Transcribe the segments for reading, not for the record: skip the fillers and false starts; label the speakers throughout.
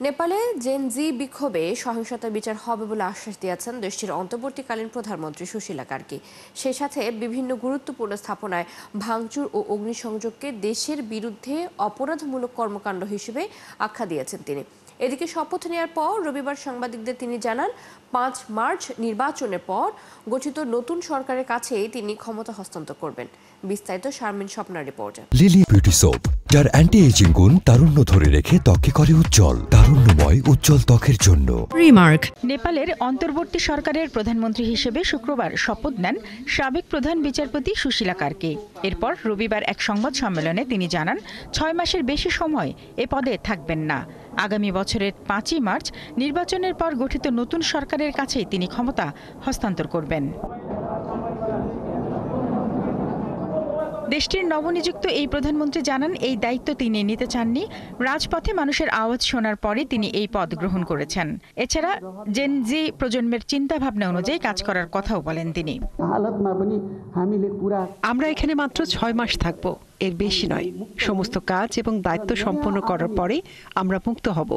Speaker 1: নেপালে জেনজি বিক্ষোভে সহিংসতার বিচার হবে বলে আশ্বাস দিয়েছেন দেশটির অন্তর্বর্তীকালীন প্রধানমন্ত্রী সুশীলা কার্কি। সেই সাথে বিভিন্ন গুরুত্বপূর্ণ স্থাপনায় ভাঙচুর ও অগ্নিসংযোগকে দেশের বিরুদ্ধে অপরাধমূলক কর্মকাণ্ড হিসেবে আখ্যা দিয়েছেন তিনি। এদিকে শপথ নেওয়ার পর রবিবার সাংবাদিকদের তিনি জানান, 5 মার্চ নির্বাচনের পর গঠিত নতুন সরকারের কাছেই তিনি ক্ষমতা হস্তান্তর করবেন। বিস্তারিত শারমিন স্বপ্নার রিপোর্টে।
Speaker 2: লিলি বিউটি সোপ, যার অ্যান্টি এজিং গুণ তারুণ্য ধরে রেখে ত্বকে করে উজ্জ্বল, তারুণ্যময় উজ্জ্বল ত্বকের জন্য।
Speaker 3: রিমার্ক। নেপালের অন্তর্বর্তী সরকারের প্রধানমন্ত্রী হিসেবে শুক্রবার শপথ নেন সাবেক প্রধান বিচারপতি সুশীলা কার্কি। এরপর রবিবার এক সংবাদ সম্মেলনে তিনি জানান, 6 মাসের বেশি সময় এ পদে থাকবেন না। আগামী বছরের 5 মার্চ নির্বাচনের পর গঠিত নতুন সরকারের কাছেই তিনি ক্ষমতা হস্তান্তর করবেন। দেশটির নবনিযুক্ত এই প্রধানমন্ত্রী জানান, এই দায়িত্ব তিনি নিতে চাননি। রাজপথে মানুষের আওয়াজ শোনার পরে তিনি এই পদ গ্রহণ করেছেন। এছাড়া জেনজি প্রজন্মের চিন্তাভাবনা অনুযায়ী কাজ করার কথাও বলেন তিনি।
Speaker 4: আমরা এখানে মাত্র 6 মাস থাকব, এর বেশি নয়। সমস্ত কাজ এবং দায়িত্ব সম্পন্ন করার পরে আমরা মুক্ত হব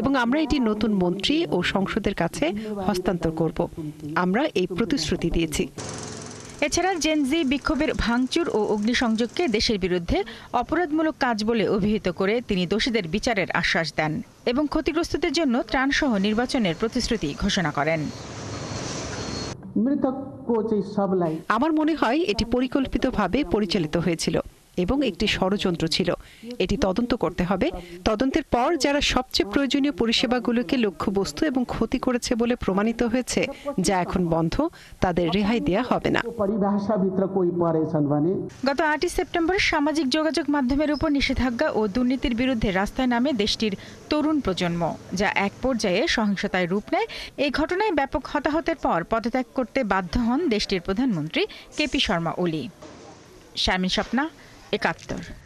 Speaker 4: এবং আমরা এটি নতুন মন্ত্রী ও সংসদের কাছে হস্তান্তর করব। আমরা এই প্রতিশ্রুতি দিয়েছি।
Speaker 3: এছাড়া জেনজি বিক্ষোভের ভাঙচুর ও অগ্নিসংযোগকে দেশের বিরুদ্ধে অপরাধমূলক কাজ বলে অভিহিত করে তিনি দোষীদের বিচারের আশ্বাস দেন এবং ক্ষতিগ্রস্তদের জন্য ত্রাণসহ নির্বাচনের প্রতিশ্রুতি ঘোষণা করেন।
Speaker 4: আমার মনে হয় এটি পরিকল্পিতভাবে পরিচালিত হয়েছিল এবং একটি ষড়যন্ত্র ছিল। এটি তদন্ত করতে হবে। তদন্তের পর যারা সবচেয়ে প্রয়োজনীয় পরিষেবাগুলোকে লক্ষ্যবস্তু এবং ক্ষতি করেছে বলে প্রমাণিত হয়েছে, যা এখন বন্ধ, তাদের রেহাই দেওয়া হবে না।
Speaker 3: গত 8 সেপ্টেম্বর সামাজিক যোগাযোগ মাধ্যমের উপর নিষেধাজ্ঞা ও দুর্নীতির বিরুদ্ধে রাস্তায় নামে দেশটির তরুণ প্রজন্ম, যা এক পর্যায়ে সহিংসতায় রূপ নেয়। এই ঘটনায় ব্যাপক হতাহতের পর পদত্যাগ করতে বাধ্য হন দেশটির প্রধানমন্ত্রী কেপি শর্মা ওলি। শারমিন স্বপ্না, 71।